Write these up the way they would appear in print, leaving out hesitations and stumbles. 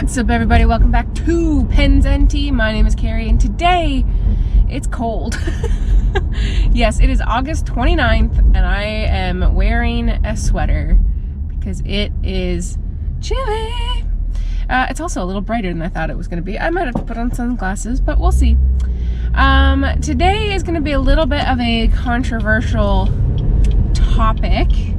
What's up, everybody? Welcome back to Pens and Tea. My name is Carrie, and today it's cold. Yes, it is August 29th, and I am wearing a sweater because it is chilly. It's also a little brighter than I thought it was going to be. I might have to put on sunglasses, but we'll see. Today is going to be a little bit of a controversial topic-ish.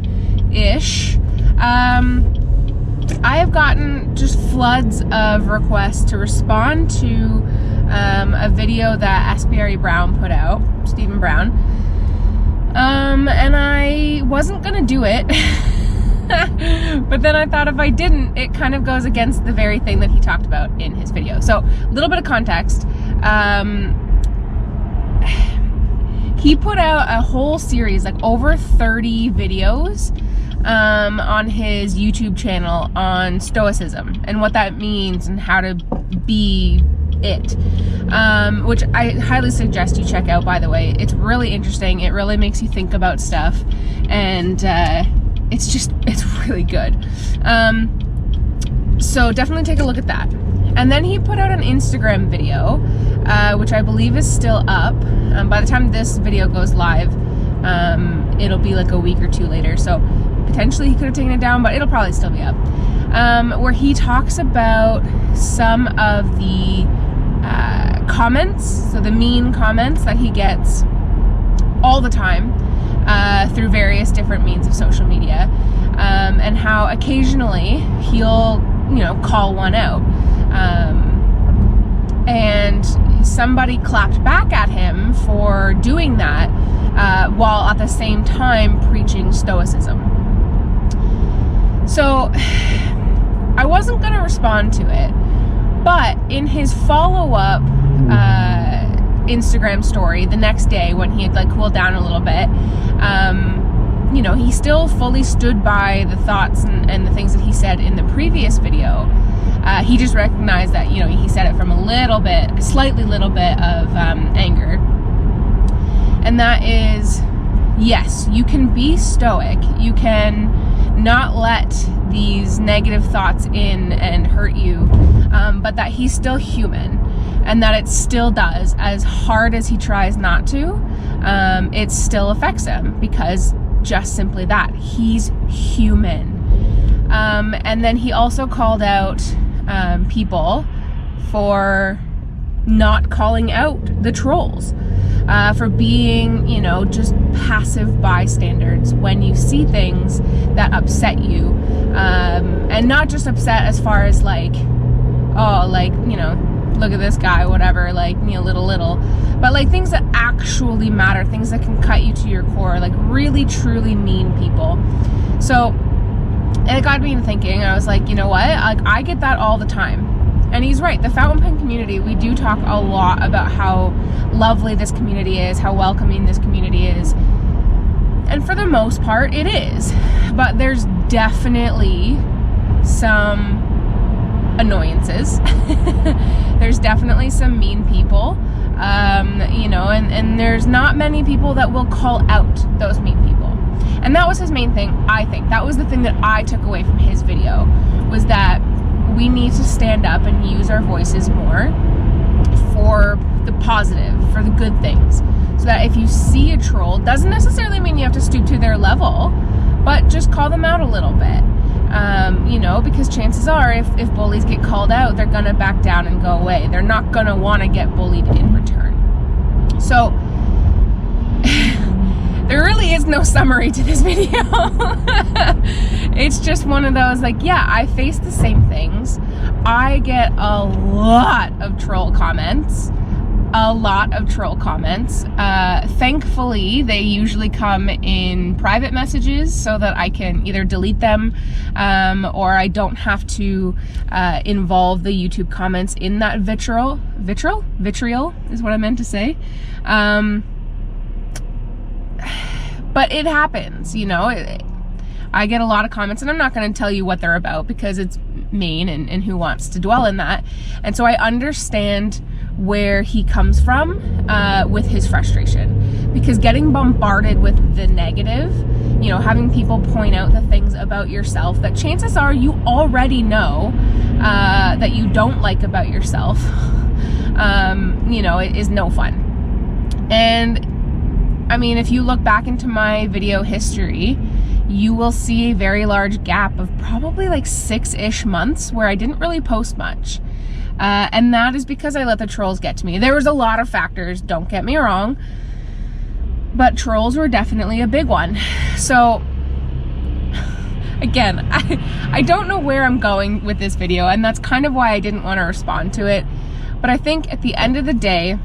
I have gotten just floods of requests to respond to a video that SBRE Brown put out, Stephen Brown, and I wasn't gonna do it, but then I thought if I didn't, it kind of goes against the very thing that he talked about in his video. So, a little bit of context. He put out a whole series, like over 30 videos, on his YouTube channel on Stoicism and what that means and how to be it, which I highly suggest you check out, by the way. It's really interesting. It really makes you think about stuff, and it's really good. So definitely take a look at that. And then he put out an Instagram video, which I believe is still up. By the time this video goes live, it'll be like a week or two later, so potentially he could have taken it down, but it'll probably still be up, where he talks about some of the comments, so the mean comments that he gets all the time through various different means of social media, and how occasionally he'll, call one out. And somebody clapped back at him for doing that while at the same time preaching Stoicism. So I wasn't going to respond to it, but in his follow-up Instagram story the next day, when he had cooled down a little bit, he still fully stood by the thoughts and the things that he said in the previous video. He just recognized that, he said it from a slightly little bit of anger. And that is, yes, you can be stoic. You can not let these negative thoughts in and hurt you, but that he's still human, and that it still does. As hard as he tries not to, it still affects him, because just simply that, he's human. And then he also called out people for not calling out the trolls, for being, just passive bystanders when you see things that upset you, and not just upset as far as look at this guy, whatever, little, but things that actually matter, things that can cut you to your core, really truly mean people. So, and it got me to thinking. I was like, you know what, I get that all the time. And he's right. The fountain pen community, we do talk a lot about how lovely this community is, how welcoming this community is. And for the most part, it is. But there's definitely some annoyances. There's definitely some mean people, and there's not many people that will call out those mean people. And that was his main thing, I think. That was the thing that I took away from his video, was that we need to stand up and use our voices more for the positive, for the good things. So that if you see a troll, doesn't necessarily mean you have to stoop to their level, but just call them out a little bit. Because chances are, if bullies get called out, they're gonna back down and go away. They're not gonna wanna get bullied in return. So, there really is no summary to this video. It's just one of those, I face the same things. I get a lot of troll comments. Thankfully, they usually come in private messages so that I can either delete them, or I don't have to involve the YouTube comments in that vitriol is what I meant to say. But it happens, I get a lot of comments, and I'm not going to tell you what they're about because it's mean, and who wants to dwell in that. And so I understand where he comes from with his frustration, because getting bombarded with the negative, having people point out the things about yourself that chances are you already know, that you don't like about yourself, you know, it is no fun. And I mean, if you look back into my video history, you will see a very large gap of probably like 6-ish months where I didn't really post much. And that is because I let the trolls get to me. There was a lot of factors, don't get me wrong, but trolls were definitely a big one. So again, I don't know where I'm going with this video, and that's kind of why I didn't want to respond to it. But I think at the end of the day,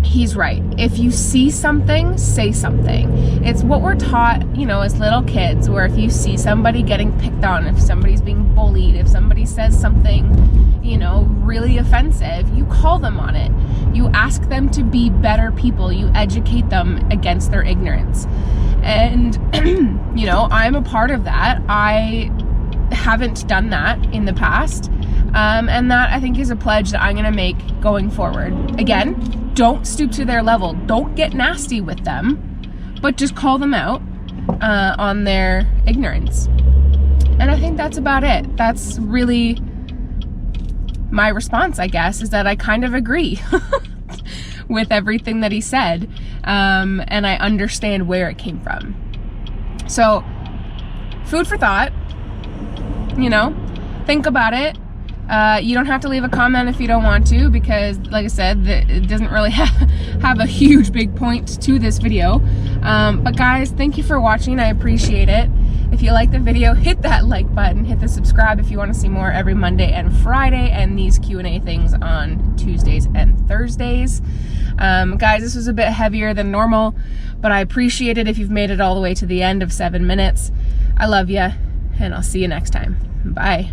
he's right. If you see something, say something. It's what we're taught, you know, as little kids, where if you see somebody getting picked on, if somebody's being bullied, if somebody says something, you know, really offensive, you call them on it. You ask them to be better people. You educate them against their ignorance. And, you know, I'm a part of that. I haven't done that in the past. And that, I think, is a pledge that I'm going to make going forward. Again, don't stoop to their level. Don't get nasty with them, but just call them out on their ignorance. And I think that's about it. That's really my response, I guess, is that I kind of agree with everything that he said. And I understand where it came from. So, food for thought, you know, think about it. You don't have to leave a comment if you don't want to, because like I said, it doesn't really have a huge big point to this video. But guys, thank you for watching. I appreciate it. If you like the video, hit that like button, hit the subscribe if you want to see more every Monday and Friday, and these Q&A things on Tuesdays and Thursdays. Guys, this was a bit heavier than normal, but I appreciate it if you've made it all the way to the end of 7 minutes. I love you, and I'll see you next time. Bye.